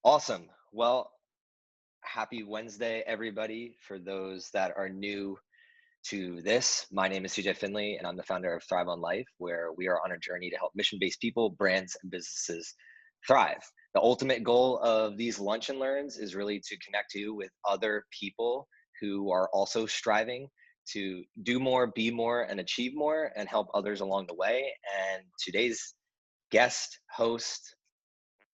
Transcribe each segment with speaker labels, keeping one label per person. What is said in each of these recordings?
Speaker 1: Awesome. Well, happy Wednesday, everybody. For those that are new to this, my name is CJ Finley, and I'm the founder of Thrive on Life, where we are on a journey to help mission-based people, brands, and businesses thrive. The ultimate goal of these lunch and learns is really to connect you with other people who are also striving to do more, be more, and achieve more, and help others along the way. And today's guest host,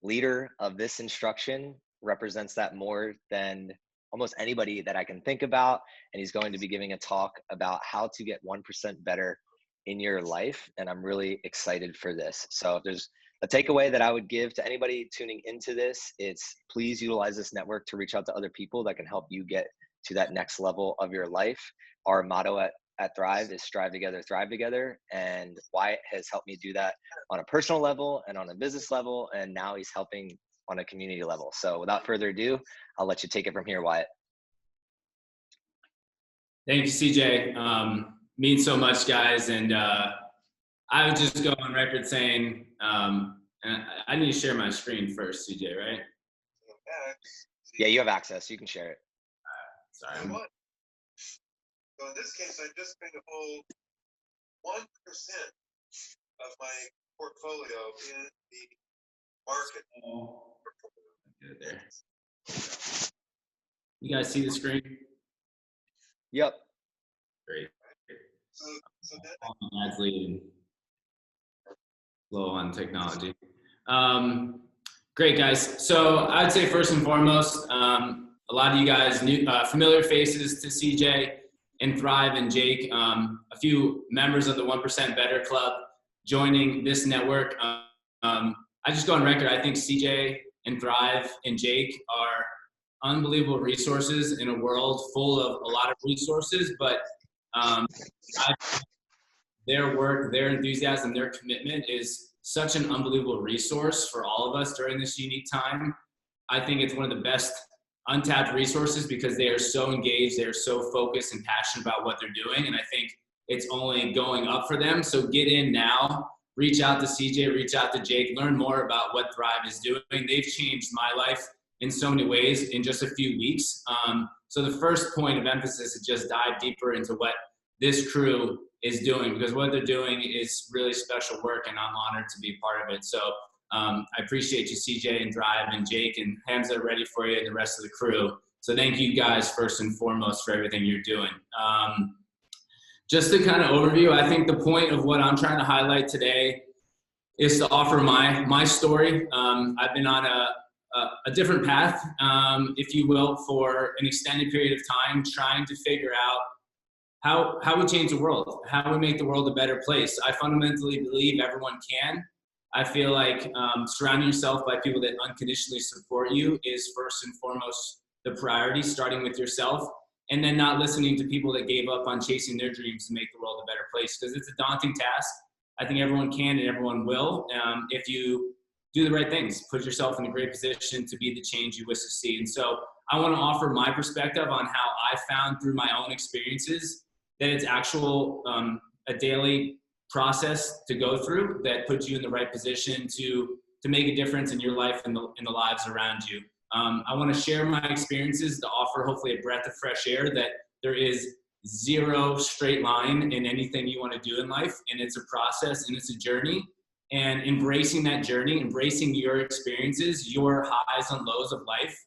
Speaker 1: leader of this instruction, represents that more than almost anybody that I can think about. And he's going to be giving a talk about how to get 1% better in your life. And I'm really excited for this. So if there's a takeaway that I would give to anybody tuning into this, it's please utilize this network to reach out to other people that can help you get to that next level of your life. Our motto at Thrive is strive together, thrive together. And Wyatt has helped me do that on a personal level and on a business level. And now he's helping on a community level. So without further ado, I'll let you take it from here, Wyatt.
Speaker 2: Thank you, CJ. Means so much, guys. And I would just go on record saying, I need to share my screen first, CJ, right?
Speaker 1: Yeah, you have access. You can share it.
Speaker 2: Sorry.
Speaker 3: So in this case, I just going to hold 1% of my portfolio in the market.
Speaker 2: Get it there. You guys see the screen?
Speaker 1: Yep.
Speaker 2: Great.
Speaker 3: So then
Speaker 2: Ad's leading. Low on technology. Great, guys. So I'd say first and foremost, a lot of you guys new, familiar faces to CJ and Thrive and Jake, a few members of the 1% Better Club joining this network. I just go on record, I think CJ and Thrive and Jake are unbelievable resources in a world full of a lot of resources, but their work, their enthusiasm, their commitment is such an unbelievable resource for all of us during this unique time. I think it's one of the best untapped resources because they are so engaged, they're so focused and passionate about what they're doing, and I think it's only going up for them. So get in now, reach out to CJ, reach out to Jake, learn more about what Thrive is doing. They've changed my life in so many ways in just a few weeks. So the first point of emphasis is just dive deeper into what this crew is doing, because what they're doing is really special work, and I'm honored to be part of it. So I appreciate you, CJ and Thrive and Jake, and Hamza ready for you and the rest of the crew. So thank you guys first and foremost for everything you're doing. Just to kind of overview, I think the point of what I'm trying to highlight today is to offer my story. I've been on a different path, if you will, for an extended period of time, trying to figure out how we change the world, how we make the world a better place. I fundamentally believe everyone can. I feel like surrounding yourself by people that unconditionally support you is first and foremost the priority, starting with yourself, and then not listening to people that gave up on chasing their dreams to make the world a better place, because it's a daunting task. I think everyone can and everyone will if you do the right things, put yourself in a great position to be the change you wish to see. And so I want to offer my perspective on how I found through my own experiences that it's a daily process to go through that puts you in the right position to make a difference in your life and in the lives around you. I want to share my experiences to offer hopefully a breath of fresh air, that there is zero straight line in anything you want to do in life, and it's a process and it's a journey. And embracing that journey, embracing your experiences, your highs and lows of life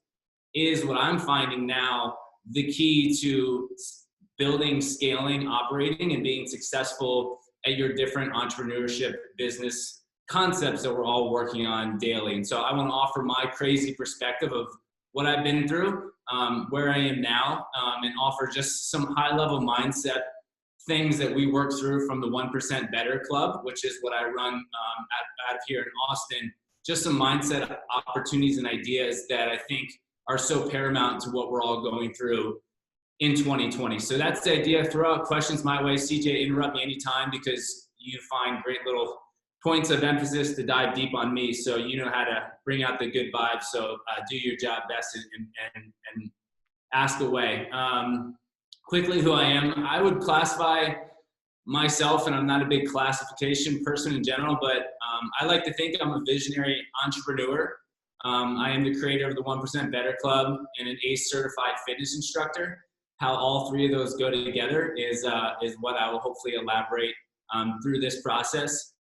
Speaker 2: is what I'm finding now the key to building, scaling, operating, and being successful at your different entrepreneurship business concepts that we're all working on daily. And so I want to offer my crazy perspective of what I've been through, where I am now, and offer just some high-level mindset things that we work through from the 1% Better Club, which is what I run out here in Austin. Just some mindset opportunities and ideas that I think are so paramount to what we're all going through in 2020. So that's the idea. Throw out questions my way. CJ, interrupt me anytime, because you find great little points of emphasis to dive deep on me. So you know how to bring out the good vibes. So do your job best and ask away. Quickly, who I am. I would classify myself, and I'm not a big classification person in general, but I like to think I'm a visionary entrepreneur. I am the creator of the 1% Better Club and an ACE certified fitness instructor. How all three of those go together is what I will hopefully elaborate through this process.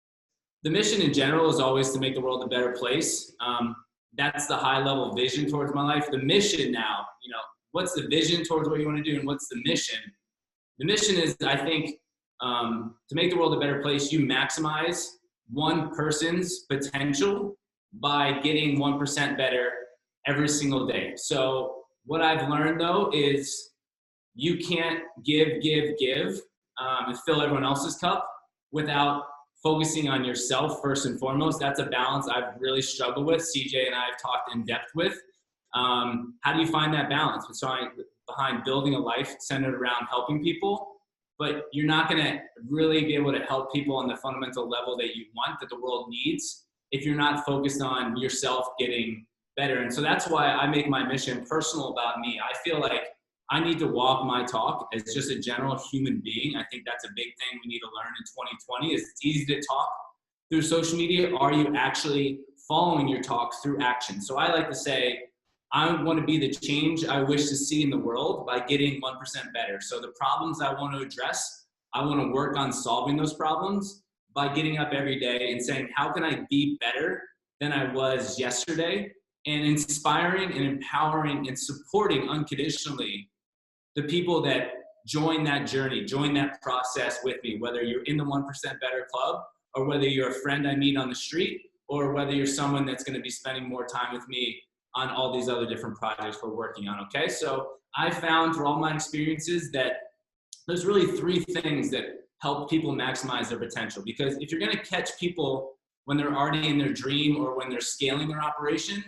Speaker 2: The mission in general is always to make the world a better place. That's the high level vision towards my life. The mission now, what's the vision towards what you want to do and what's the mission? The mission is, I think, to make the world a better place, you maximize one person's potential by getting 1% better every single day. So what I've learned though is you can't give and fill everyone else's cup without focusing on yourself first and foremost. That's a balance I've really struggled with. CJ and I have talked in depth with. How do you find that balance behind building a life centered around helping people, but you're not going to really be able to help people on the fundamental level that you want, that the world needs, if you're not focused on yourself getting better. And so that's why I make my mission personal about me. I feel like I need to walk my talk as just a general human being. I think that's a big thing we need to learn in 2020 is it's easy to talk through social media. Are you actually following your talks through action? So I like to say, I want to be the change I wish to see in the world by getting 1% better. So the problems I want to address, I want to work on solving those problems by getting up every day and saying, how can I be better than I was yesterday? And inspiring and empowering and supporting unconditionally the people that join that journey, join that process with me, whether you're in the 1% Better Club or whether you're a friend I meet on the street or whether you're someone that's going to be spending more time with me on all these other different projects we're working on, okay? So I found through all my experiences that there's really three things that help people maximize their potential. Because if you're gonna catch people when they're already in their dream or when they're scaling their operation,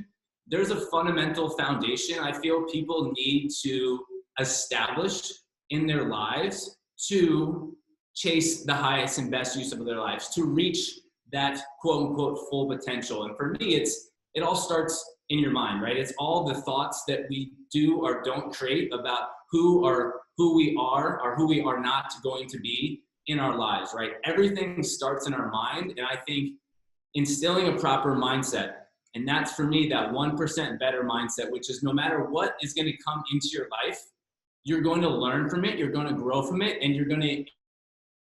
Speaker 2: there's a fundamental foundation I feel people need to establish in their lives to chase the highest and best use of their lives, to reach that quote unquote full potential. And for me, it all starts in your mind, right? It's all the thoughts that we do or don't create about who we are or who we are not going to be in our lives, right? Everything starts in our mind. And I think instilling a proper mindset, and that's for me, that 1% better mindset, which is no matter what is going to come into your life, you're going to learn from it, you're going to grow from it, and you're going to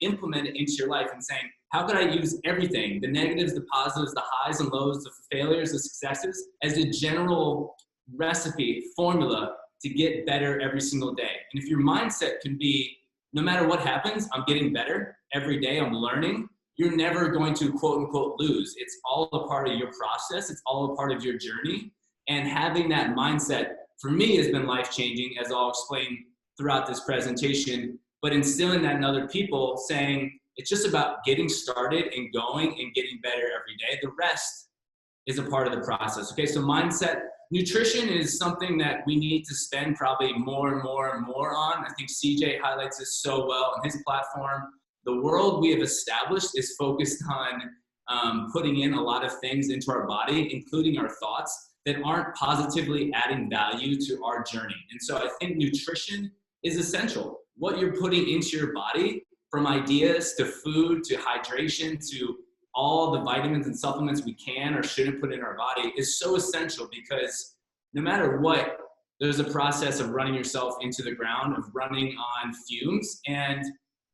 Speaker 2: implement it into your life and saying, how can I use everything, the negatives, the positives, the highs and lows, the failures, the successes, as a general recipe, formula to get better every single day? And if your mindset can be, no matter what happens, I'm getting better every day, I'm learning, you're never going to quote unquote lose. It's all a part of your process. It's all a part of your journey. And having that mindset for me has been life-changing, as I'll explain throughout this presentation, but instilling that in other people, saying it's just about getting started and going and getting better every day. The rest is a part of the process. Okay, so mindset, nutrition is something that we need to spend probably more and more and more on. I think CJ highlights this so well on his platform. The world we have established is focused on putting in a lot of things into our body, including our thoughts, that aren't positively adding value to our journey. And so I think nutrition is essential. What you're putting into your body, from ideas to food to hydration to all the vitamins and supplements we can or shouldn't put in our body, is so essential, because no matter what, there's a process of running yourself into the ground, of running on fumes, and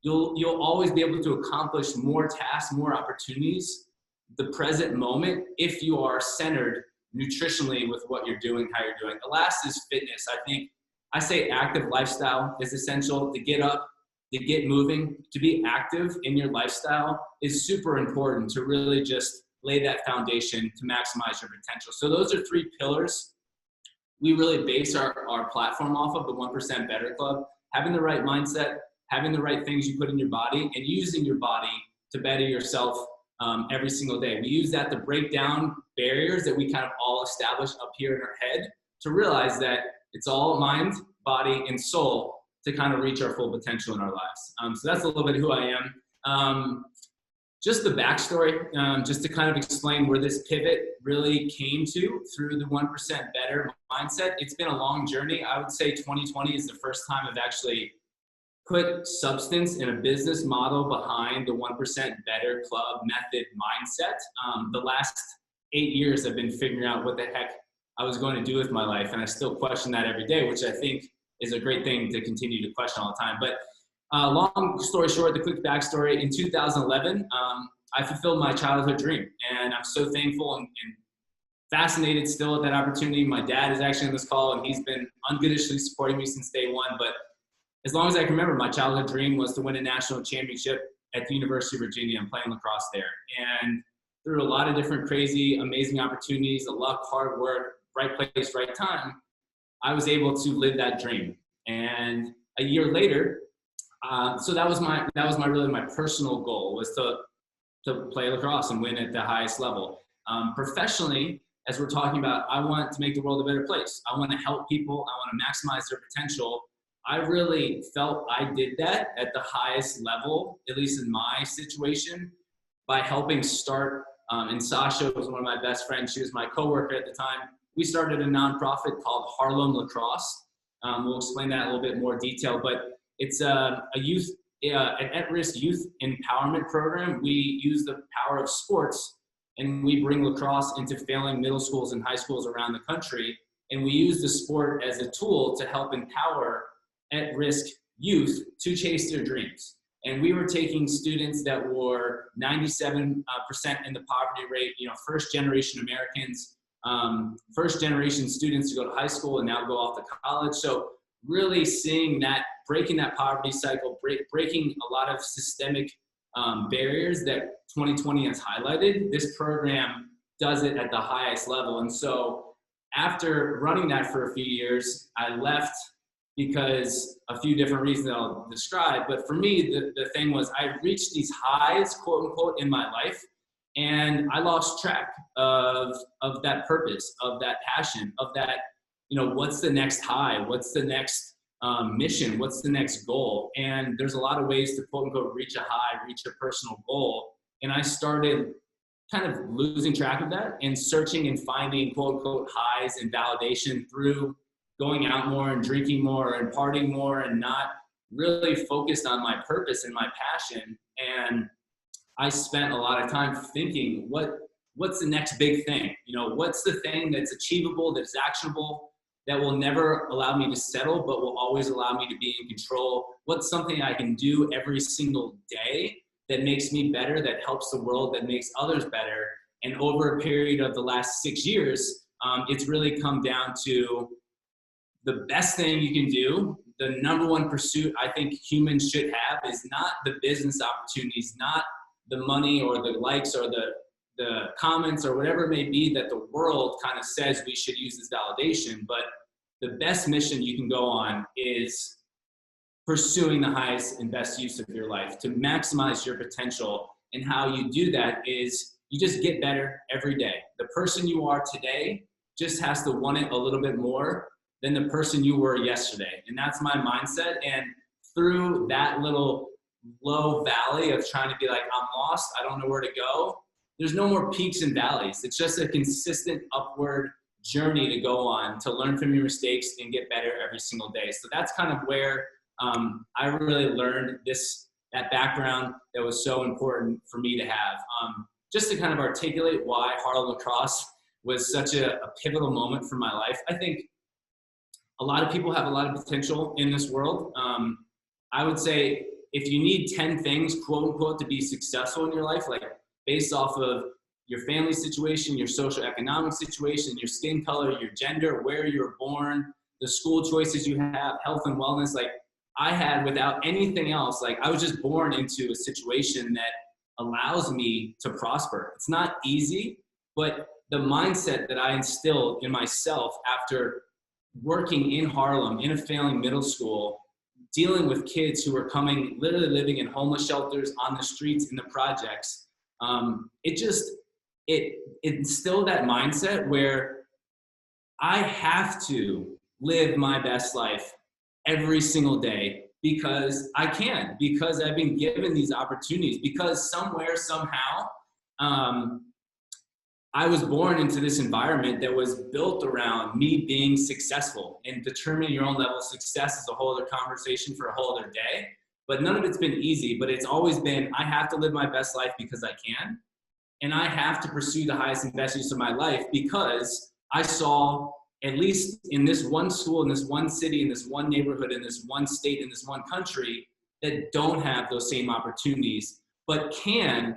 Speaker 2: you'll always be able to accomplish more tasks, more opportunities, the present moment, if you are centered nutritionally with what you're doing, how you're doing. The last is fitness. I say active lifestyle is essential. To get up, to get moving, to be active in your lifestyle is super important to really just lay that foundation to maximize your potential. So those are three pillars we really base our platform off of, the 1% Better Club: having the right mindset, having the right things you put in your body, and using your body to better yourself every single day. We use that to break down barriers that we kind of all establish up here in our head, to realize that it's all mind, body, and soul to kind of reach our full potential in our lives. So that's a little bit of who I am. Just the backstory, just to kind of explain where this pivot really came to through the 1% Better mindset. It's been a long journey. I would say 2020 is the first time I've actually put substance in a business model behind the 1% Better Club method mindset. The last 8 years I've been figuring out what the heck I was going to do with my life. And I still question that every day, which I think is a great thing to continue to question all the time. But long story short, the quick backstory, in 2011, I fulfilled my childhood dream. And I'm so thankful and fascinated still at that opportunity. My dad is actually on this call, and he's been unconditionally supporting me since day one. But as long as I can remember, my childhood dream was to win a national championship at the University of Virginia and playing lacrosse there. And through a lot of different crazy, amazing opportunities, the luck, hard work, right place, right time, I was able to live that dream. And a year later, so that was my really my personal goal, was to play lacrosse and win at the highest level. Professionally, as we're talking about, I want to make the world a better place. I want to help people. I want to maximize their potential. I really felt I did that at the highest level, at least in my situation, by helping start. And Sasha was one of my best friends. She was my coworker at the time. We started a nonprofit called Harlem Lacrosse. We'll explain that in a little bit more detail, but it's an at-risk youth empowerment program. We use the power of sports, and we bring lacrosse into failing middle schools and high schools around the country. And we use the sport as a tool to help empower at-risk youth to chase their dreams. And we were taking students that were 97% in the poverty rate, first generation Americans, first generation students to go to high school and now go off to college. So really seeing that, breaking that poverty cycle, breaking a lot of systemic barriers that 2020 has highlighted. This program does it at the highest level. And so after running that for a few years, I left because a few different reasons I'll describe. But for me, the thing was, I reached these highs, quote unquote, in my life, and I lost track of that purpose, of that passion, of that, what's the next high? What's the next mission? What's the next goal? And there's a lot of ways to, quote unquote, reach a high, reach a personal goal. And I started kind of losing track of that and searching and finding, quote unquote, highs and validation through going out more and drinking more and partying more and not really focused on my purpose and my passion. And I spent a lot of time thinking, what's the next big thing? What's the thing that's achievable, that's actionable, that will never allow me to settle, but will always allow me to be in control? What's something I can do every single day that makes me better, that helps the world, that makes others better? And over a period of the last 6 years, it's really come down to the best thing you can do. The number one pursuit I think humans should have is not the business opportunities, not the money or the likes or the comments or whatever it may be that the world kind of says we should use as validation. But the best mission you can go on is pursuing the highest and best use of your life to maximize your potential. And how you do that is you just get better every day. The person you are today just has to want it a little bit more than the person you were yesterday. And that's my mindset. And through that little low valley of trying to be like, I'm lost, I don't know where to go, there's no more peaks and valleys. It's just a consistent upward journey to go on, to learn from your mistakes and get better every single day. So that's kind of where I really learned that background that was so important for me to have. Just to kind of articulate why Harlem Lacrosse was such a pivotal moment for my life. I think a lot of people have a lot of potential in this world. I would say if you need 10 things, quote unquote, to be successful in your life, like based off of your family situation, your social economic situation, your skin color, your gender, where you were born, the school choices you have, health and wellness, like I had without anything else, like I was just born into a situation that allows me to prosper. It's not easy, but the mindset that I instilled in myself after working in Harlem, in a failing middle school, dealing with kids who were literally living in homeless shelters, on the streets, in the projects, it instilled that mindset where I have to live my best life every single day because I can, because I've been given these opportunities, because somewhere, somehow, I was born into this environment that was built around me being successful. And determining your own level of success is a whole other conversation for a whole other day. But none of it's been easy, but it's always been, I have to live my best life because I can. And I have to pursue the highest and best use of my life because I saw, at least in this one school, in this one city, in this one neighborhood, in this one state, in this one country, that don't have those same opportunities, but can,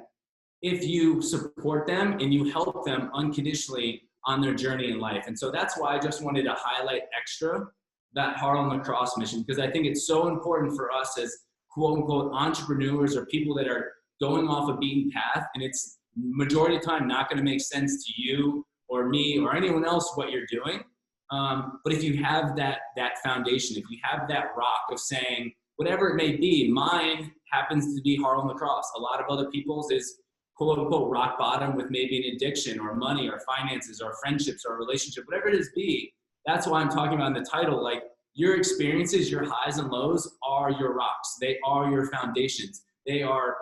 Speaker 2: if you support them and you help them unconditionally on their journey in life. And so that's why I just wanted to highlight extra that Harlem Lacrosse mission, because I think it's so important for us as quote unquote entrepreneurs or people that are going off a beaten path, and it's majority of the time not going to make sense to you or me or anyone else what you're doing. But if you have that foundation, if you have that rock of saying, whatever it may be, mine happens to be Harlem Lacrosse. A lot of other people's is quote unquote rock bottom with maybe an addiction or money or finances or friendships or a relationship, whatever it is be. That's why I'm talking about in the title, like your experiences, your highs and lows are your rocks. They are your foundations. They are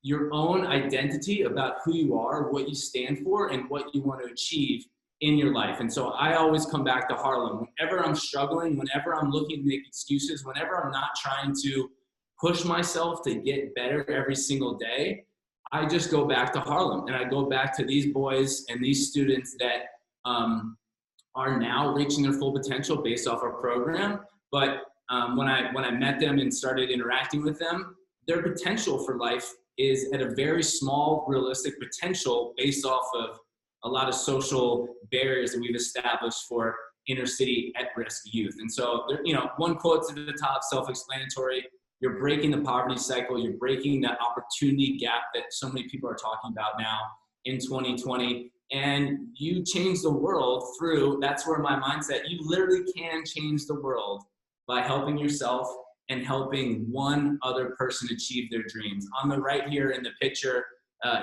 Speaker 2: your own identity about who you are, what you stand for, and what you want to achieve in your life. And so I always come back to Harlem. Whenever I'm struggling, whenever I'm looking to make excuses, whenever I'm not trying to push myself to get better every single day, I just go back to Harlem, and I go back to these boys and these students that are now reaching their full potential based off our program. But when I met them and started interacting with them, their potential for life is at a very small, realistic potential based off of a lot of social barriers that we've established for inner city at-risk youth. And so, one quote to the top, self-explanatory: you're breaking the poverty cycle, you're breaking that opportunity gap that so many people are talking about now in 2020, and you change the world through, that's where my mindset, you literally can change the world by helping yourself and helping one other person achieve their dreams. On the right here in the picture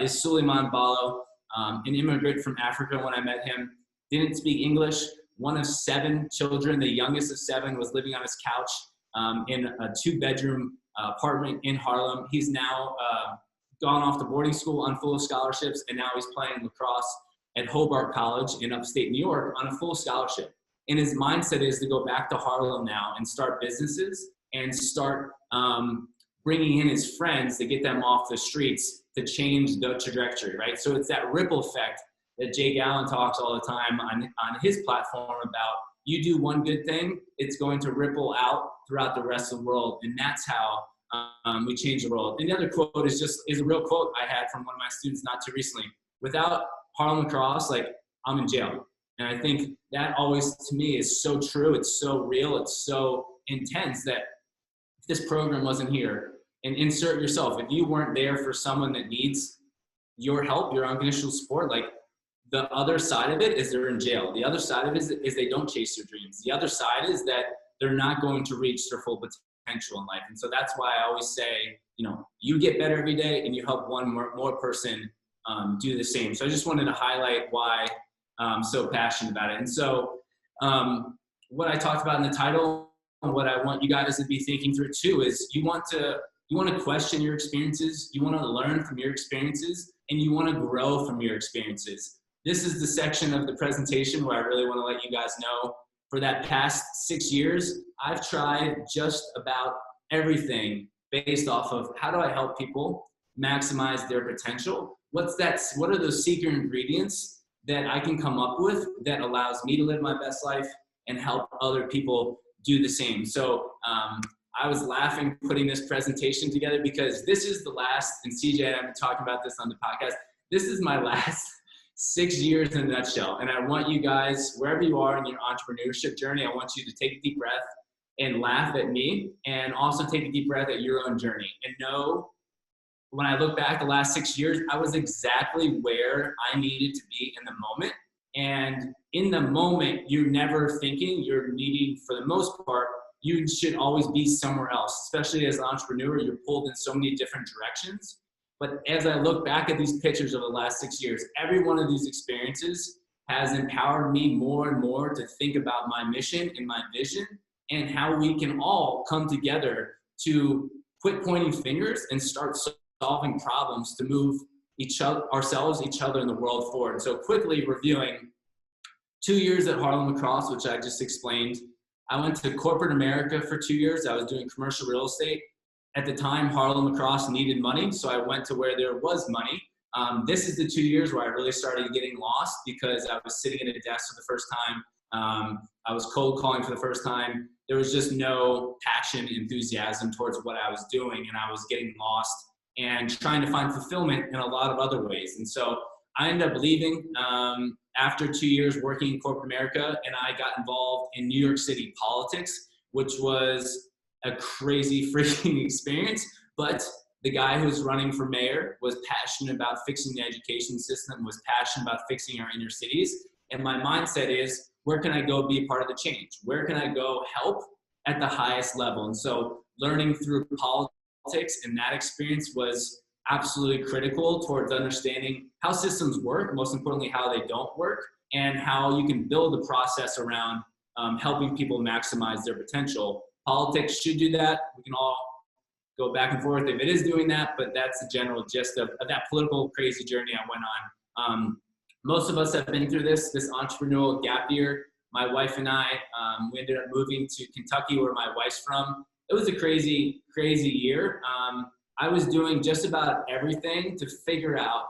Speaker 2: is Suleiman Ballo, an immigrant from Africa. When I met him, didn't speak English, one of 7 children, the youngest of 7, was living on his couch in a 2-bedroom apartment in Harlem. He's now gone off to boarding school on full scholarships, and now he's playing lacrosse at Hobart College in upstate New York on a full scholarship. And his mindset is to go back to Harlem now and start businesses and start bringing in his friends to get them off the streets to change the trajectory, right? So it's that ripple effect that Jake Allen talks all the time on his platform about. You do one good thing, it's going to ripple out throughout the rest of the world. And that's how we change the world. And the other quote is a real quote I had from one of my students not too recently. Without Harlem Lacrosse, like, I'm in jail. And I think that always, to me, is so true. It's so real. It's so intense that if this program wasn't here, and insert yourself, if you weren't there for someone that needs your help, your unconditional support, like, the other side of it is they're in jail. The other side of it is they don't chase their dreams. The other side is that they're not going to reach their full potential in life. And so that's why I always say, you get better every day and you help one more person do the same. So I just wanted to highlight why I'm so passionate about it. And so what I talked about in the title and what I want you guys to be thinking through too is you want to question your experiences, you want to learn from your experiences, and you want to grow from your experiences. This is the section of the presentation where I really want to let you guys know, for that past 6 years, I've tried just about everything based off of how do I help people maximize their potential? What are those secret ingredients that I can come up with that allows me to live my best life and help other people do the same? So I was laughing putting this presentation together because this is the last, and CJ and I have been talking about this on the podcast, this is my last 6 years in a nutshell. And I want you guys, wherever you are in your entrepreneurship journey, I want you to take a deep breath and laugh at me, and also take a deep breath at your own journey. And know, when I look back the last 6 years, I was exactly where I needed to be in the moment. And in the moment, you're never thinking, you're needing, for the most part, you should always be somewhere else. Especially as an entrepreneur, you're pulled in so many different directions. But as I look back at these pictures over the last 6 years, every one of these experiences has empowered me more and more to think about my mission and my vision and how we can all come together to quit pointing fingers and start solving problems to move each other, and the world forward. So quickly reviewing, 2 years at Harlem Lacrosse, which I just explained. I went to corporate America for 2 years. I was doing commercial real estate. At the time, Harlem Lacrosse needed money, so I went to where there was money. This is the 2 years where I really started getting lost because I was sitting at a desk for the first time. I was cold calling for the first time. There was just no passion, enthusiasm towards what I was doing, and I was getting lost and trying to find fulfillment in a lot of other ways. And so I ended up leaving after 2 years working in corporate America, and I got involved in New York City politics, which was a crazy freaking experience. But the guy who was running for mayor was passionate about fixing the education system, was passionate about fixing our inner cities. And my mindset is, where can I go be a part of the change? Where can I go help at the highest level? And so learning through politics and that experience was absolutely critical towards understanding how systems work, most importantly, how they don't work, and how you can build a process around helping people maximize their potential. Politics should do that. We can all go back and forth if it is doing that, but that's the general gist of that political crazy journey I went on. Most of us have been through this entrepreneurial gap year. My wife and I, we ended up moving to Kentucky, where my wife's from. It was a crazy, crazy year. I was doing just about everything to figure out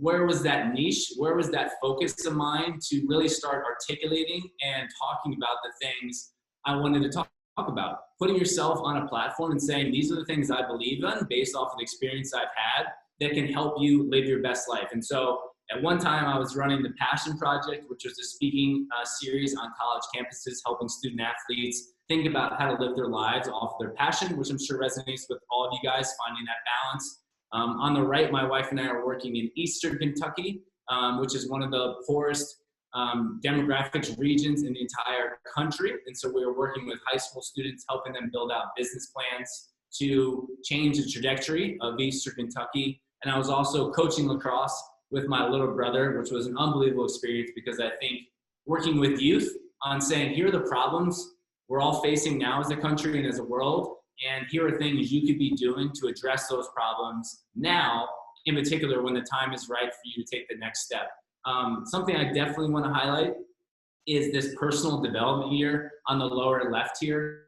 Speaker 2: where was that niche, where was that focus of mine to really start articulating and talking about the things I wanted to talk about. Putting yourself on a platform and saying, these are the things I believe in based off of the experience I've had that can help you live your best life. And so at one time I was running the Passion Project, which was a speaking series on college campuses, helping student athletes think about how to live their lives off their passion, which I'm sure resonates with all of you guys, finding that balance. On the right, my wife and I are working in Eastern Kentucky, which is one of the poorest demographics regions in the entire country. And so we were working with high school students, helping them build out business plans to change the trajectory of Eastern Kentucky. And I was also coaching lacrosse with my little brother, which was an unbelievable experience because I think working with youth on saying, here are the problems we're all facing now as a country and as a world, and here are things you could be doing to address those problems now, in particular when the time is right for you to take the next step. Something I definitely want to highlight is this personal development year on the lower left here.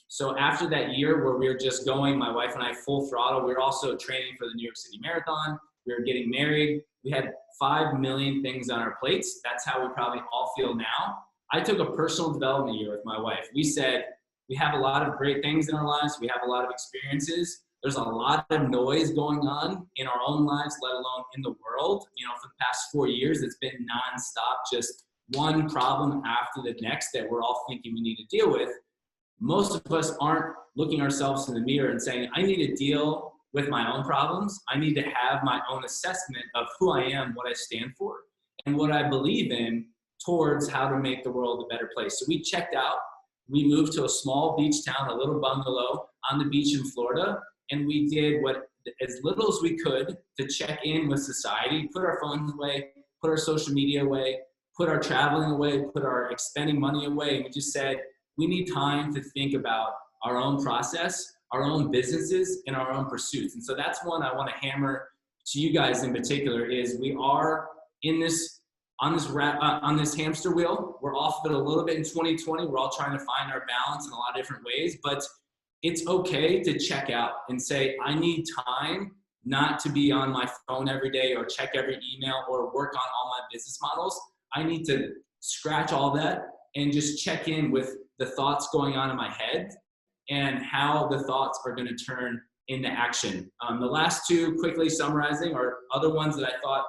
Speaker 2: So after that year where we were just going, my wife and I full throttle, we were also training for the New York City Marathon. We were getting married. We had 5 million things on our plates. That's how we probably all feel now. I took a personal development year with my wife. We said, we have a lot of great things in our lives. We have a lot of experiences. There's a lot of noise going on in our own lives, let alone in the world. You know, for the past 4 years, it's been nonstop, just one problem after the next that we're all thinking we need to deal with. Most of us aren't looking ourselves in the mirror and saying, I need to deal with my own problems. I need to have my own assessment of who I am, what I stand for, and what I believe in towards how to make the world a better place. So we checked out. We moved to a small beach town, a little bungalow on the beach in Florida, and we did what as little as we could to check in with society, put our phones away, put our social media away, put our traveling away, put our expending money away, and we just said, we need time to think about our own process, our own businesses, and our own pursuits. And so that's one I want to hammer to you guys in particular is we are in this on this hamster wheel. We're off of it a little bit in 2020. We're all trying to find our balance in a lot of different ways, but it's okay to check out and say, I need time not to be on my phone every day or check every email or work on all my business models. I need to scratch all that and just check in with the thoughts going on in my head and how the thoughts are going to turn into action. The last two, quickly summarizing, are other ones that I thought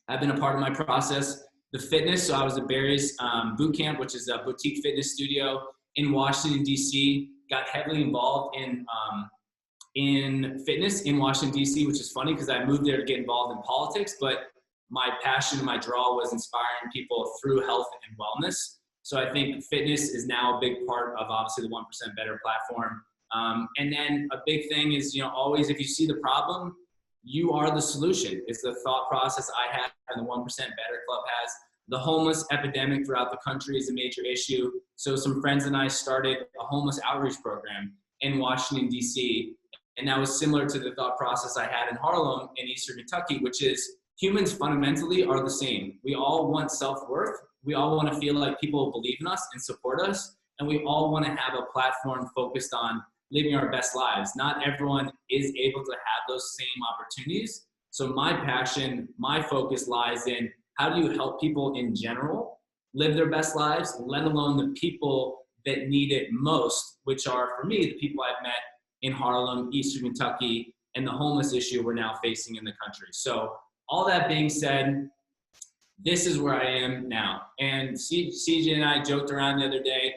Speaker 2: have been a part of my process. The fitness, so I was at Barry's boot camp, which is a boutique fitness studio in Washington, D.C., got heavily involved in fitness in Washington, D.C., which is funny because I moved there to get involved in politics, but my passion and my draw was inspiring people through health and wellness. So I think fitness is now a big part of obviously the 1% Better platform. And then a big thing is, you know, always if you see the problem, you are the solution. It's the thought process I have and the 1% Better Club has. The homeless epidemic throughout the country is a major issue. So some friends and I started a homeless outreach program in Washington, D.C. And that was similar to the thought process I had in Harlem in Eastern Kentucky, which is humans fundamentally are the same. We all want self-worth. We all want to feel like people believe in us and support us. And we all want to have a platform focused on living our best lives. Not everyone is able to have those same opportunities. So my passion, my focus lies in how do you help people in general live their best lives, let alone the people that need it most, which are, for me, the people I've met in Harlem, Eastern Kentucky, and the homeless issue we're now facing in the country. So all that being said, this is where I am now. And CJ and I joked around the other day.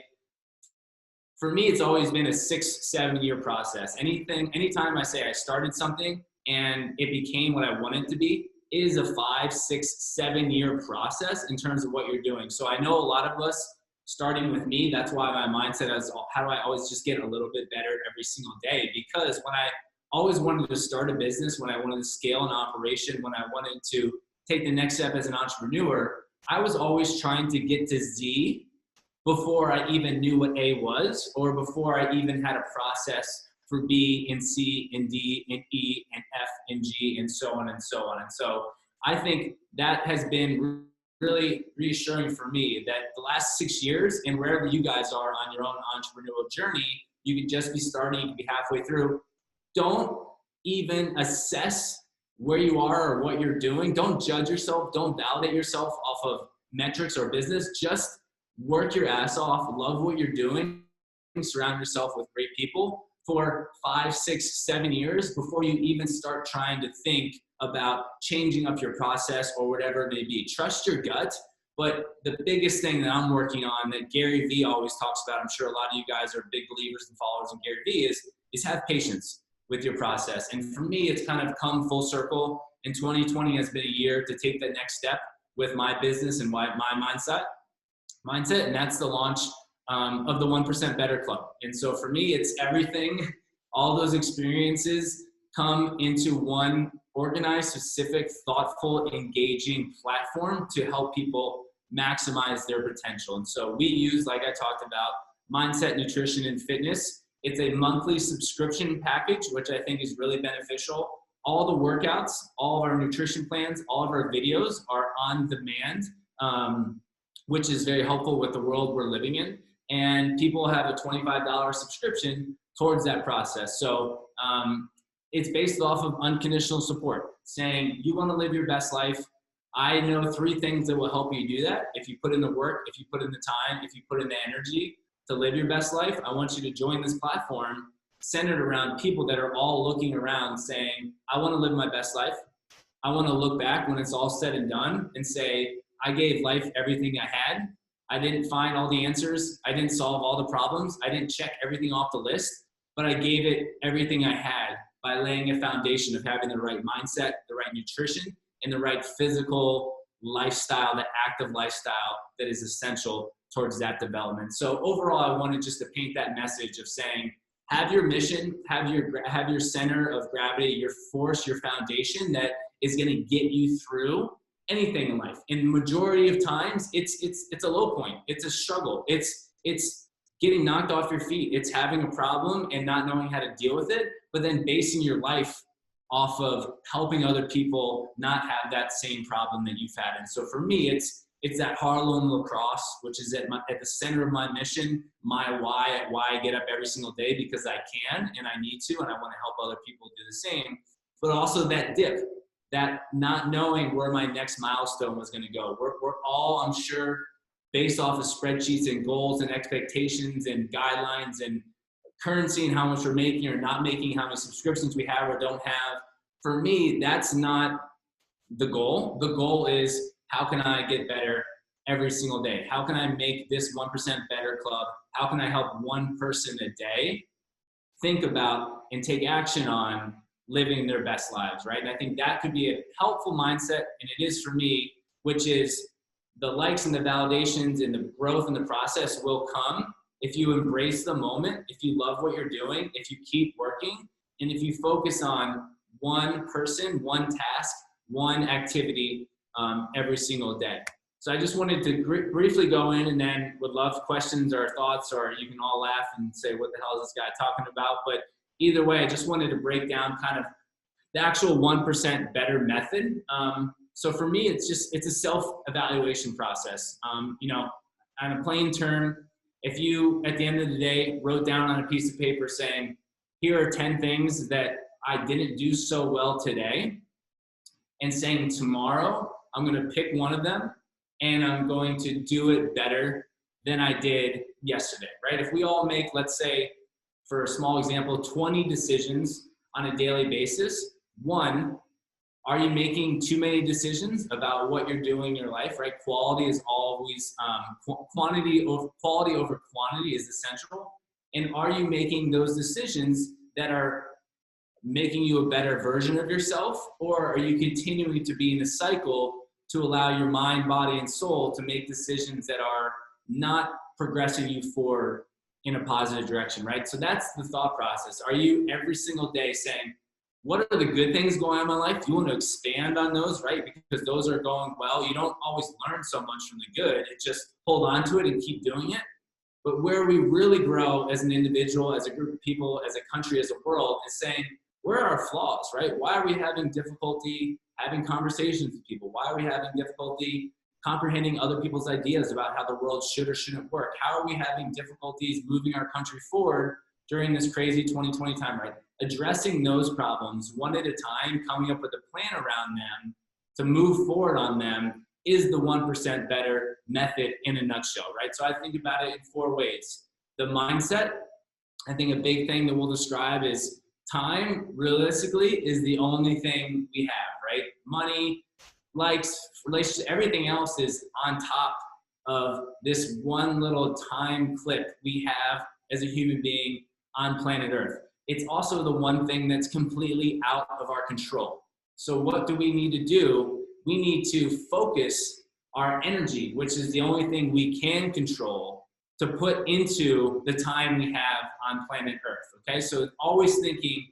Speaker 2: For me, it's always been a 6-7 year process. Anytime I say I started something and it became what I wanted it to be, it is a 5, 6, 7 year process in terms of what you're doing. So I know a lot of us, starting with me, that's why my mindset is, how do I always just get a little bit better every single day? Because when I always wanted to start a business, when I wanted to scale an operation, when I wanted to take the next step as an entrepreneur, I was always trying to get to Z before I even knew what A was, or before I even had a process for B and C and D and E and F and G and so on and so on. And so I think that has been really reassuring for me that the last 6 years, and wherever you guys are on your own entrepreneurial journey, you could just be starting, you could be halfway through. Don't even assess where you are or what you're doing. Don't judge yourself. Don't validate yourself off of metrics or business. Just work your ass off, love what you're doing, surround yourself with great people for 5, 6, 7 years before you even start trying to think about changing up your process or whatever it may be. Trust your gut. But the biggest thing that I'm working on that Gary Vee always talks about, I'm sure a lot of you guys are big believers and followers of Gary Vee, is have patience with your process. And for me, it's kind of come full circle. And 2020 has been a year to take that next step with my business and my mindset. And that's the launch of the 1% Better Club. And so for me, it's everything, all those experiences come into one organized, specific, thoughtful, engaging platform to help people maximize their potential. And so we use, like I talked about, mindset, nutrition, and fitness. It's a monthly subscription package, which I think is really beneficial. All the workouts, all of our nutrition plans, all of our videos are on demand, which is very helpful with the world we're living in. And people have a $25 subscription towards that process. So it's based off of unconditional support, saying you want to live your best life. I know 3 things that will help you do that. If you put in the work, if you put in the time, if you put in the energy to live your best life, I want you to join this platform centered around people that are all looking around saying, I want to live my best life. I want to look back when it's all said and done and say, I gave life everything I had. I didn't find all the answers. I didn't solve all the problems. I didn't check everything off the list, but I gave it everything I had by laying a foundation of having the right mindset, the right nutrition, and the right physical lifestyle, the active lifestyle that is essential towards that development. So overall, I wanted just to paint that message of saying, have your mission, have your center of gravity, your force, your foundation that is going to get you through anything in life. In the majority of times, it's a low point. It's a struggle. It's getting knocked off your feet. It's having a problem and not knowing how to deal with it, but then basing your life off of helping other people not have that same problem that you've had. And so for me, it's that Harlem Lacrosse, which is at the center of my mission, my why I get up every single day, because I can and I need to, and I want to help other people do the same. But also that dip, that not knowing where my next milestone was going to go. We're all, I'm sure, based off of spreadsheets and goals and expectations and guidelines and currency and how much we're making or not making, how many subscriptions we have or don't have. For me, that's not the goal. The goal is, how can I get better every single day? How can I make this 1% Better Club? How can I help one person a day think about and take action on living their best lives, right? And I think that could be a helpful mindset, and it is for me, which is the likes and the validations and the growth in the process will come if you embrace the moment, if you love what you're doing, if you keep working, and if you focus on one person, one task, one activity every single day. So I just wanted to briefly go in, and then would love questions or thoughts, or you can all laugh and say, what the hell is this guy talking about? But either way, I just wanted to break down kind of the actual 1% better method. So for me, it's a self-evaluation process. On a plain term, if you, at the end of the day, wrote down on a piece of paper saying, here are 10 things that I didn't do so well today, and saying tomorrow I'm going to pick one of them and I'm going to do it better than I did yesterday, right? If we all make, let's say, for a small example, 20 decisions on a daily basis, one, are you making too many decisions about what you're doing in your life, right? Quality is always, quality over quantity is essential. And are you making those decisions that are making you a better version of yourself? Or are you continuing to be in a cycle to allow your mind, body, and soul to make decisions that are not progressing you forward in a positive direction, right? So that's the thought process. Are you every single day saying, what are the good things going on in my life? Do you want to expand on those, right? Because those are going well. You don't always learn so much from the good. It's just hold on to it and keep doing it. But where we really grow as an individual, as a group of people, as a country, as a world, is saying, where are our flaws, right? Why are we having difficulty having conversations with people? Why are we having difficulty comprehending other people's ideas about how the world should or shouldn't work? How are we having difficulties moving our country forward during this crazy 2020 time, right? Addressing those problems one at a time, coming up with a plan around them to move forward on them is the 1% better method in a nutshell, right? So I think about it in 4 ways. The mindset, I think a big thing that we'll describe is time, realistically, is the only thing we have, right? Money, likes, relationships, everything else is on top of this one little time clip we have as a human being on planet Earth. It's also the one thing that's completely out of our control. So what do we need to do? We need to focus our energy, which is the only thing we can control, to put into the time we have on planet Earth, okay? So always thinking,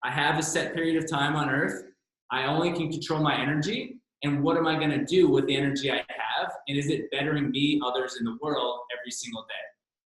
Speaker 2: I have a set period of time on Earth, I only can control my energy, and what am I gonna do with the energy I have, and is it bettering me, others in the world every single day?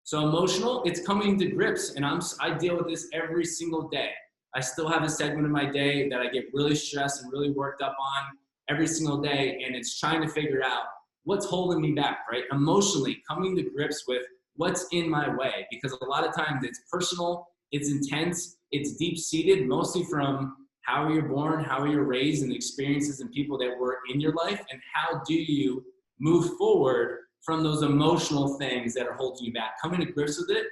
Speaker 2: So emotional, it's coming to grips, and I deal with this every single day. I still have a segment of my day that I get really stressed and really worked up on every single day, and it's trying to figure out what's holding me back, right? Emotionally, coming to grips with what's in my way, because a lot of times it's personal, it's intense, it's deep-seated, mostly from how you're born, how you're raised, and the experiences and people that were in your life, and how do you move forward from those emotional things that are holding you back, coming to grips with it,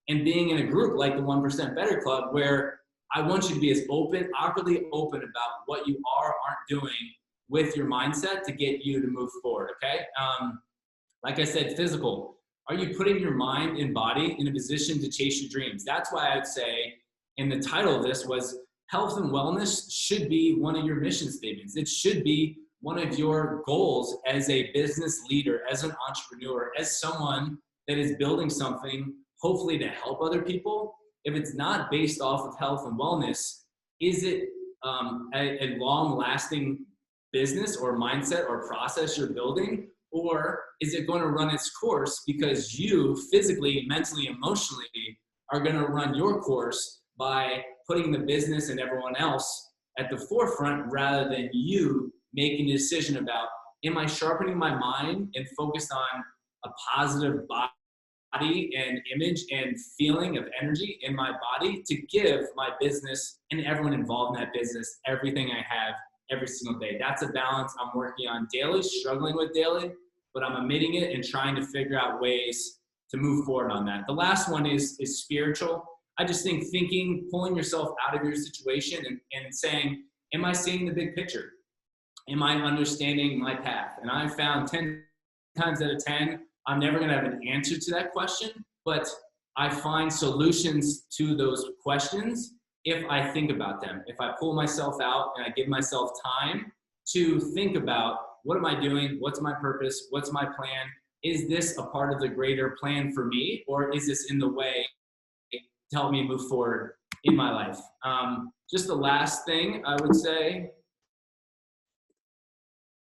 Speaker 2: and being in a group like the 1% Better Club, where I want you to be as open, awkwardly open about what you are or aren't doing with your mindset to get you to move forward, okay? Like I said, physical. Are you putting your mind and body in a position to chase your dreams? That's why I'd say, and the title of this was, health and wellness should be one of your mission statements. It should be one of your goals as a business leader, as an entrepreneur, as someone that is building something, hopefully to help other people. If it's not based off of health and wellness, is it a long-lasting business or mindset or process you're building? Or is it going to run its course because you physically, mentally, emotionally are going to run your course by putting the business and everyone else at the forefront rather than you making a decision about, am I sharpening my mind and focused on a positive body and image and feeling of energy in my body to give my business and everyone involved in that business everything I have every single day? That's a balance I'm working on daily, struggling with daily, but I'm admitting it and trying to figure out ways to move forward on that. The last one is spiritual. I just think pulling yourself out of your situation and saying, am I seeing the big picture? Am I understanding my path? And I found 10 times out of 10, I'm never gonna have an answer to that question, but I find solutions to those questions if I think about them. If I pull myself out and I give myself time to think about, what am I doing? What's my purpose? What's my plan? Is this a part of the greater plan for me? Or is this in the way to help me move forward in my life? Just the last thing I would say,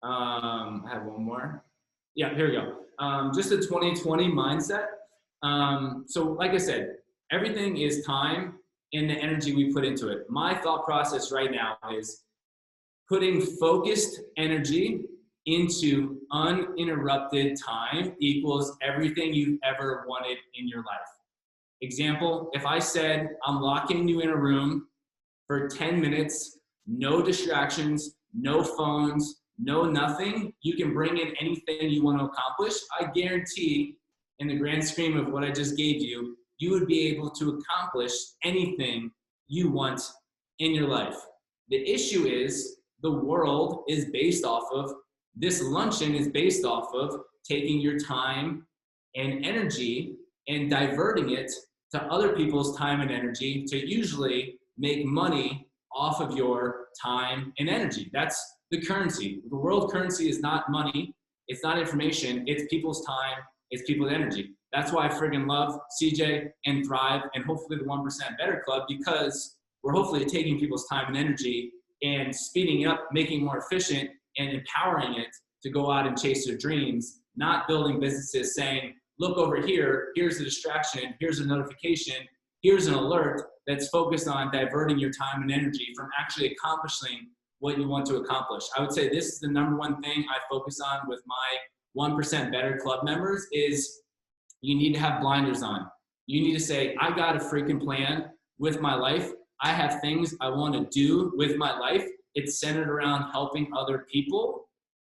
Speaker 2: I have one more. Yeah, here we go. Just a 2020 mindset. So like I said, everything is time and the energy we put into it. My thought process right now is putting focused energy into uninterrupted time equals everything you've ever wanted in your life. Example, if I said, I'm locking you in a room for 10 minutes, no distractions, no phones, no nothing, you can bring in anything you want to accomplish. I guarantee in the grand scheme of what I just gave you, you would be able to accomplish anything you want in your life. The issue is the world is based off of, this luncheon is based off of taking your time and energy and diverting it to other people's time and energy to usually make money off of your time and energy. That's the currency. The world currency is not money. It's not information. It's people's time. It's people's energy. That's why I friggin' love CJ and Thrive and hopefully the 1% Better Club, because we're hopefully taking people's time and energy and speeding it up, making it more efficient and empowering it to go out and chase their dreams, not building businesses saying, look over here, here's a distraction, here's a notification, here's an alert that's focused on diverting your time and energy from actually accomplishing what you want to accomplish. I would say this is the number one thing I focus on with my 1% Better Club members is you need to have blinders on. You need to say, I got a freaking plan with my life. I have things I want to do with my life. It's centered around helping other people.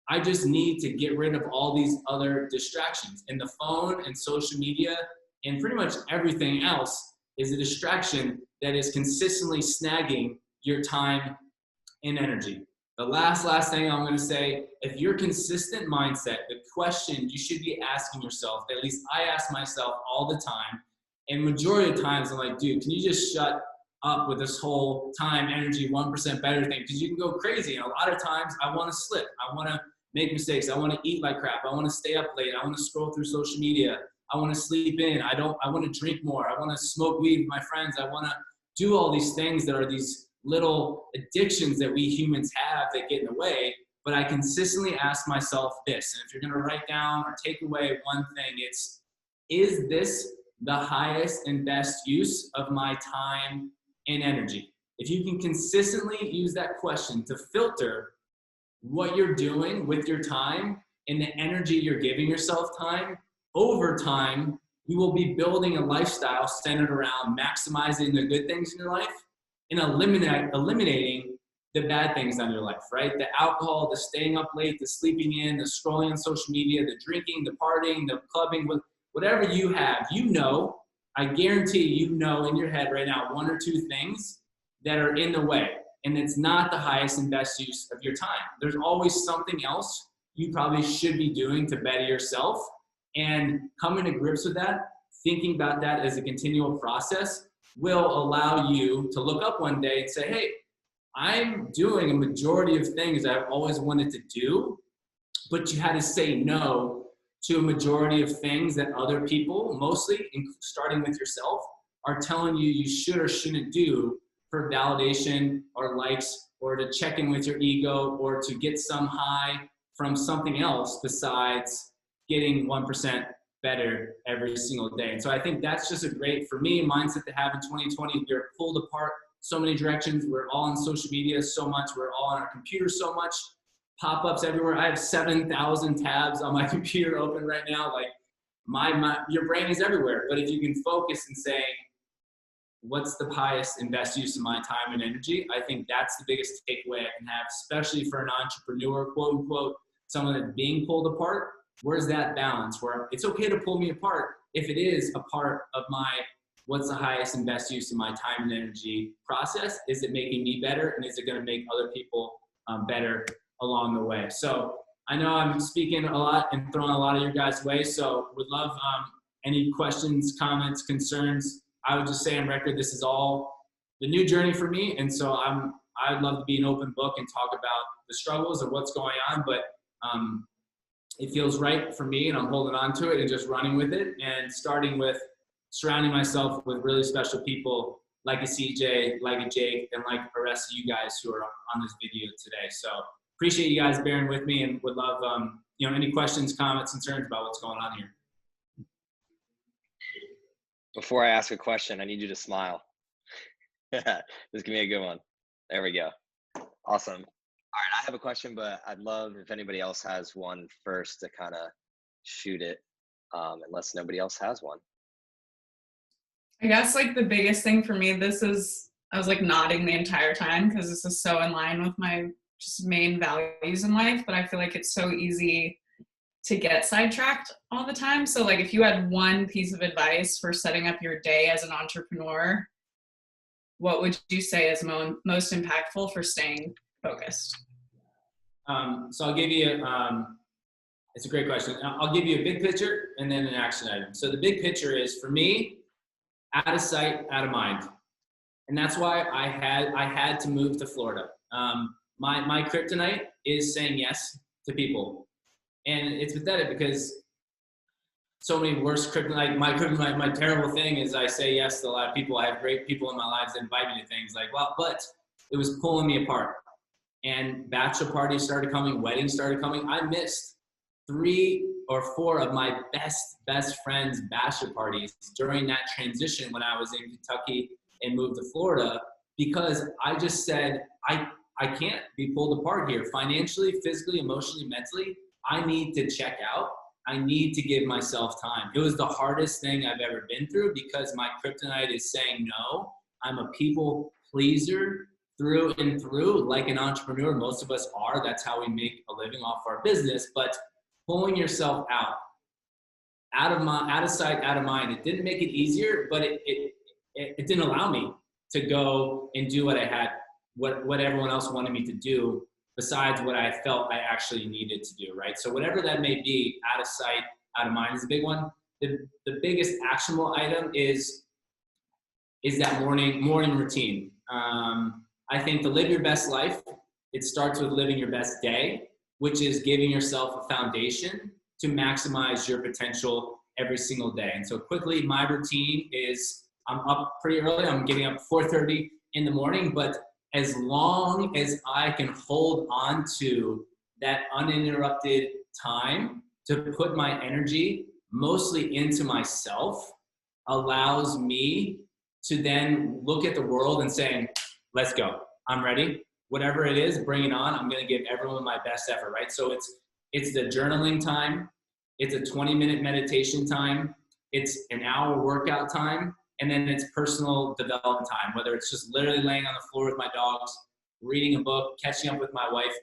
Speaker 2: I just need to get rid of all these other distractions. And the phone and social media and pretty much everything else is a distraction that is consistently snagging your time and energy. The last thing I'm going to say, if your consistent mindset, the question you should be asking yourself, at least I ask myself all the time, and majority of times I'm like, dude, can you just shut up with this whole time, energy, 1% better thing? Because you can go crazy. And a lot of times I want to slip. I want to make mistakes. I want to eat like crap. I want to stay up late. I want to scroll through social media. I want to sleep in. I want to drink more. I want to smoke weed with my friends. I want to do all these things that are these little addictions that we humans have that get in the way. But I consistently ask myself this, and if you're going to write down or take away one thing, it's, is this the highest and best use of my time and energy? If you can consistently use that question to filter what you're doing with your time and the energy you're giving yourself time, over time, you will be building a lifestyle centered around maximizing the good things in your life and eliminating the bad things in your life, right? The alcohol, the staying up late, the sleeping in, the scrolling on social media, the drinking, the partying, the clubbing, whatever you have, I guarantee you know in your head right now, one or two things that are in the way. And it's not the highest and best use of your time. There's always something else you probably should be doing to better yourself. And coming to grips with that, thinking about that as a continual process will allow you to look up one day and say, hey, I'm doing a majority of things I've always wanted to do, but you had to say no to a majority of things that other people, mostly starting with yourself, are telling you you should or shouldn't do for validation or likes or to check in with your ego or to get some high from something else besides getting 1% better every single day. And so I think that's just a great, for me, mindset to have in 2020. We're pulled apart so many directions. We're all on social media so much. We're all on our computers so much. Pop-ups everywhere. I have 7,000 tabs on my computer open right now. Like your brain is everywhere. But if you can focus and say, what's the highest and best use of my time and energy? I think that's the biggest takeaway I can have, especially for an entrepreneur, quote unquote, someone that's being pulled apart. Where's that balance where it's okay to pull me apart if it is a part of my what's the highest and best use of my time and energy process? Is it making me better? And is it going to make other people better along the way? So I know I'm speaking a lot and throwing a lot of your guys' way. So would love any questions, comments, concerns. I would just say on record, this is all the new journey for me. And so I'd love to be an open book and talk about the struggles and what's going on. But it feels right for me and I'm holding on to it and just running with it and starting with surrounding myself with really special people like a CJ, like a Jake, and like the rest of you guys who are on this video today. So appreciate you guys bearing with me and would love, any questions, comments, concerns about what's going on here.
Speaker 1: Before I ask a question, I need you to smile. This is gonna be a good one. There we go. Awesome. All right, I have a question, but I'd love if anybody else has one first to kind of shoot it, unless nobody else has one.
Speaker 4: I guess like the biggest thing for me, I was like nodding the entire time because this is so in line with my just main values in life, but I feel like it's so easy to get sidetracked all the time. So like if you had one piece of advice for setting up your day as an entrepreneur, what would you say is most impactful for staying focused?
Speaker 2: So I'll give you, it's a great question. I'll give you a big picture and then an action item. So the big picture is, for me, out of sight, out of mind. And that's why I had to move to Florida. My kryptonite is saying yes to people. And it's pathetic because so many worse kryptonite. My terrible thing is I say yes to a lot of people. I have great people in my lives that invite me to things like, well, but it was pulling me apart. And bachelor parties started coming, weddings started coming. I missed 3 or 4 of my best friends' bachelor parties during that transition when I was in Kentucky and moved to Florida, because I just said, I can't be pulled apart here financially, physically, emotionally, mentally. I need to check out. I need to give myself time. It was the hardest thing I've ever been through because my kryptonite is saying no. I'm a people pleaser through and through, like an entrepreneur. Most of us are. That's how we make a living off our business. But pulling yourself out of sight, out of mind. It didn't make it easier, but it didn't allow me to go and do what I had, what everyone else wanted me to do, besides what I felt I actually needed to do, right? So whatever that may be, out of sight, out of mind is a big one. The biggest actionable item is that morning routine. I think to live your best life, it starts with living your best day, which is giving yourself a foundation to maximize your potential every single day. And so quickly, my routine is I'm up pretty early. I'm getting up 4:30 in the morning, but as long as I can hold on to that uninterrupted time to put my energy mostly into myself, allows me to then look at the world and saying, let's go. I'm ready. Whatever it is, bring it on. I'm going to give everyone my best effort, right? So it's the journaling time. It's a 20-minute meditation time. It's an hour workout time. And then it's personal development time, whether it's just literally laying on the floor with my dogs, reading a book, catching up with my wife.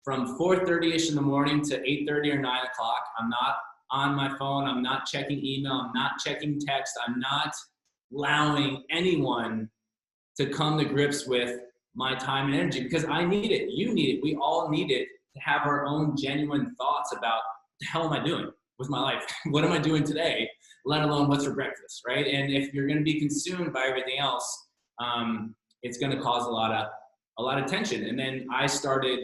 Speaker 2: From 4:30ish in the morning to 8:30 or 9 o'clock, I'm not on my phone. I'm not checking email. I'm not checking text. I'm not allowing anyone to come to grips with my time and energy, because I need it. You need it. We all need it to have our own genuine thoughts about what the hell am I doing with my life? What am I doing today? Let alone what's for breakfast, right? And if you're going to be consumed by everything else, it's going to cause a lot of tension. And then I started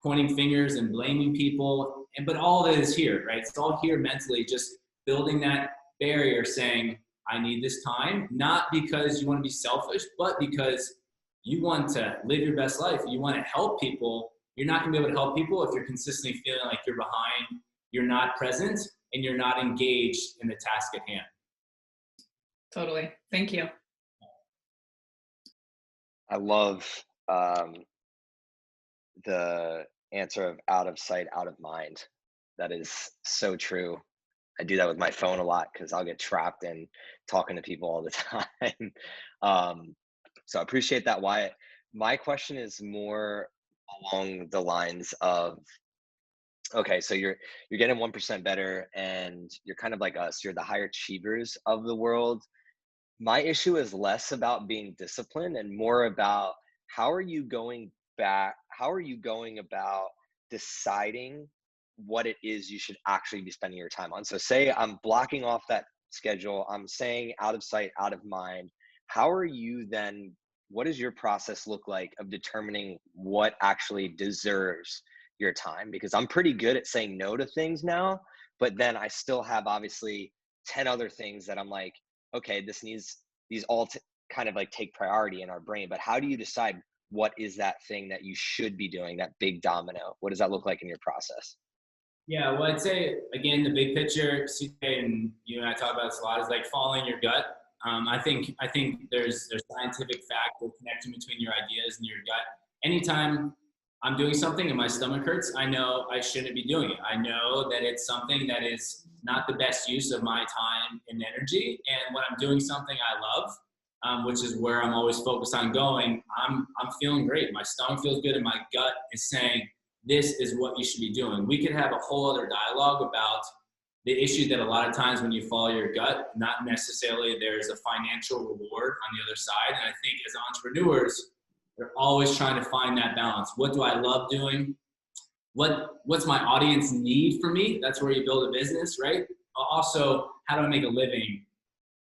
Speaker 2: pointing fingers and blaming people, but all of it is here, right? It's all here mentally, just building that barrier, saying, I need this time, not because you want to be selfish, but because you want to live your best life. You want to help people. You're not going to be able to help people if you're consistently feeling like you're behind, you're not present, and you're not engaged in the task at hand.
Speaker 4: Totally. Thank you.
Speaker 1: I love the answer of out of sight, out of mind. That is so true. I do that with my phone a lot because I'll get trapped in talking to people all the time. So I appreciate that, Wyatt. My question is more along the lines of, okay, so you're getting 1% better and you're kind of like us, you're the higher achievers of the world. My issue is less about being disciplined and more about how are you going about deciding what it is you should actually be spending your time on. So say I'm blocking off that schedule, I'm saying out of sight, out of mind. How are you then, what does your process look like of determining what actually deserves your time? Because I'm pretty good at saying no to things now, but then I still have obviously 10 other things that I'm like, okay, these all kind of like take priority in our brain. But how do you decide what is that thing that you should be doing, that big domino? What does that look like in your process?
Speaker 2: Yeah, well, I'd say, again, the big picture, CJ, and you and I talk about this a lot, is like following your gut. I think there's scientific fact or connection between your ideas and your gut. Anytime I'm doing something and my stomach hurts, I know I shouldn't be doing it. I know that it's something that is not the best use of my time and energy. And when I'm doing something I love, which is where I'm always focused on going, I'm feeling great. My stomach feels good and my gut is saying, this is what you should be doing. We could have a whole other dialogue about the issue that a lot of times when you follow your gut, not necessarily there's a financial reward on the other side. And I think as entrepreneurs, they're always trying to find that balance. What do I love doing? What's my audience need for me? That's where you build a business, right? Also, how do I make a living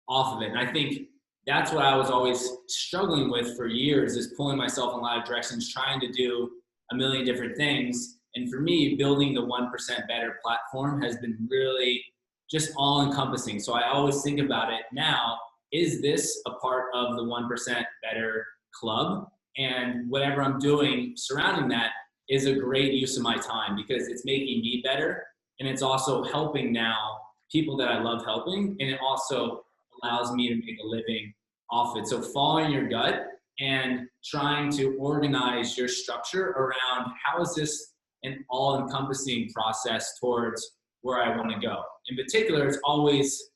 Speaker 2: off of it? And I think that's what I was always struggling with for years, is pulling myself in a lot of directions, trying to do a million different things. And for me, building the 1% Better platform has been really just all encompassing. So I always think about it now, is this a part of the 1% Better club? And whatever I'm doing surrounding that is a great use of my time, because it's making me better. And it's also helping now people that I love helping. And it also allows me to make a living off it. So following your gut and trying to organize your structure around how is this an all-encompassing process towards where I want to go. In particular, it's always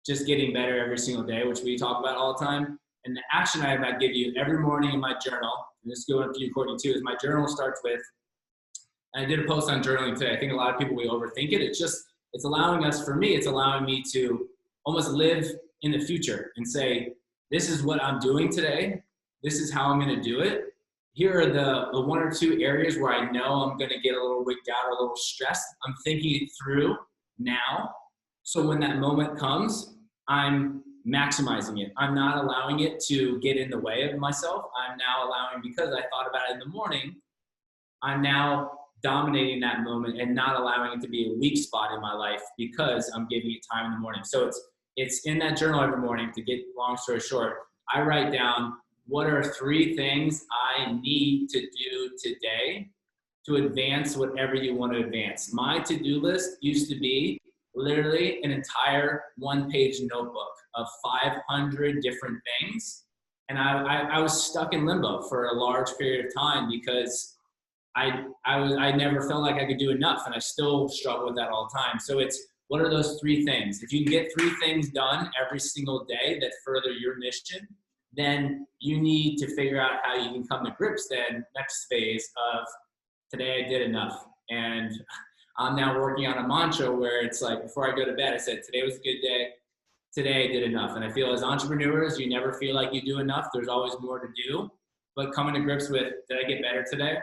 Speaker 2: just getting better every single day, which we talk about all the time. And the action item I give you every morning in my journal, and this goes for you, Courtney, too, is my journal starts with, and I did a post on journaling today. I think a lot of people, we overthink it. It's allowing us, for me, it's allowing me to almost live in the future and say, this is what I'm doing today. This is how I'm going to do it. Here are the one or two areas where I know I'm going to get a little wigged out or a little stressed. I'm thinking it through now. So when that moment comes, I'm maximizing it. I'm not allowing it to get in the way of myself. I'm now allowing, because I thought about it in the morning, I'm now dominating that moment and not allowing it to be a weak spot in my life because I'm giving it time in the morning. So it's in that journal every morning. To get long story short, I write down, what are 3 things I need to do today to advance whatever you want to advance? My to-do list used to be literally an entire 1-page notebook of 500 different things. And I was stuck in limbo for a large period of time because I never felt like I could do enough, and I still struggle with that all the time. So it's, what are those 3 things? If you can get 3 things done every single day that further your mission, then you need to figure out how you can come to grips then next phase of, today I did enough. And I'm now working on a mantra where it's like, before I go to bed, I said, today was a good day. Today I did enough. And I feel as entrepreneurs, you never feel like you do enough. There's always more to do. But coming to grips with, did I get better today?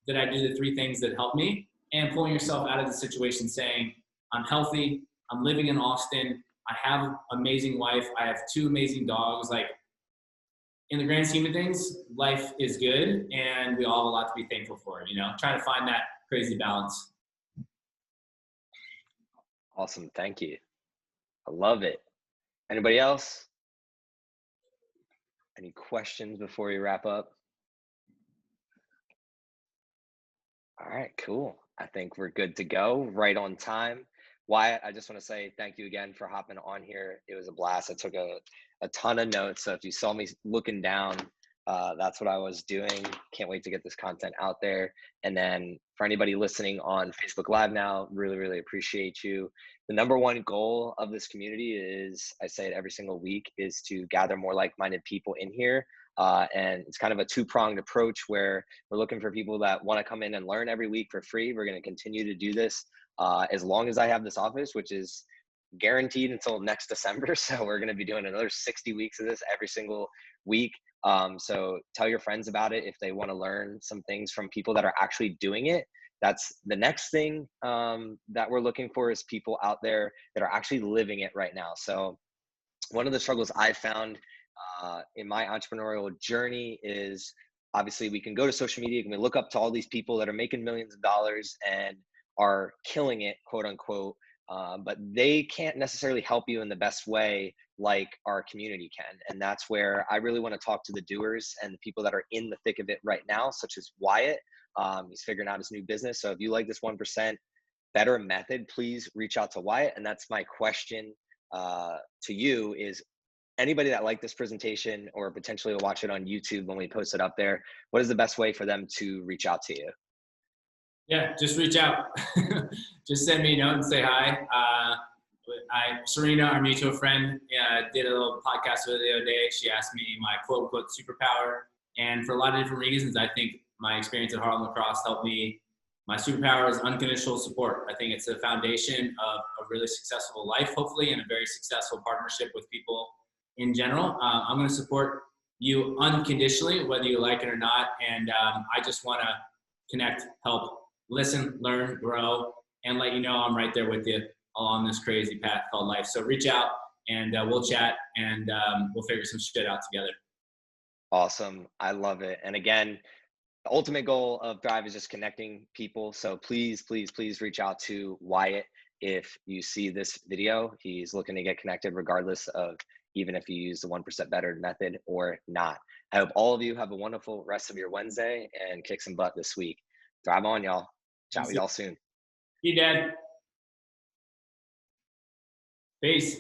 Speaker 2: Did I do the 3 things that helped me? And pulling yourself out of the situation saying, I'm healthy, I'm living in Austin, I have an amazing wife, I have 2 amazing dogs. Like, in the grand scheme of things, life is good, and we all have a lot to be thankful for, trying to find that crazy balance.
Speaker 1: Awesome. Thank you. I love it. Anybody else? Any questions before we wrap up? All right, cool. I think we're good to go, right on time. Wyatt, I just want to say thank you again for hopping on here. It was a blast. I took a ton of notes. So if you saw me looking down, that's what I was doing. Can't wait to get this content out there. And then for anybody listening on Facebook Live now, really, really appreciate you. The number one goal of this community is, I say it every single week, is to gather more like-minded people in here. And it's kind of a 2-pronged approach where we're looking for people that want to come in and learn every week for free. We're going to continue to do this as long as I have this office, which is guaranteed until next December. So we're going to be doing another 60 weeks of this every single week. So tell your friends about it if they want to learn some things from people that are actually doing it. That's the next thing that we're looking for, is people out there that are actually living it right now. So one of the struggles I found in my entrepreneurial journey is, obviously we can go to social media and we look up to all these people that are making millions of dollars and are killing it, quote unquote, but they can't necessarily help you in the best way like our community can. And that's where I really want to talk to the doers and the people that are in the thick of it right now, such as Wyatt. He's figuring out his new business. So if you like this 1% Better method, please reach out to Wyatt. And that's my question to you is, anybody that liked this presentation or potentially will watch it on YouTube when we post it up there, what is the best way for them to reach out to you?
Speaker 2: Yeah, just reach out. Just send me a note and say hi. Serena, our mutual friend, did a little podcast with her the other day. She asked me my quote unquote superpower. And for a lot of different reasons, I think my experience at Harlem Lacrosse helped me. My superpower is unconditional support. I think it's the foundation of a really successful life, hopefully, and a very successful partnership with people in general. I'm going to support you unconditionally, whether you like it or not. And I just want to connect, help, listen, learn, grow, and let you know I'm right there with you along this crazy path called life. So reach out and we'll chat and we'll figure some shit out together.
Speaker 1: Awesome. I love it. And again, the ultimate goal of Thrive is just connecting people. So please, please, please reach out to Wyatt if you see this video. He's looking to get connected regardless of even if you use the 1% better method or not. I hope all of you have a wonderful rest of your Wednesday and kick some butt this week. Thrive on, y'all. Chat with y'all soon.
Speaker 2: You, Dad. Peace.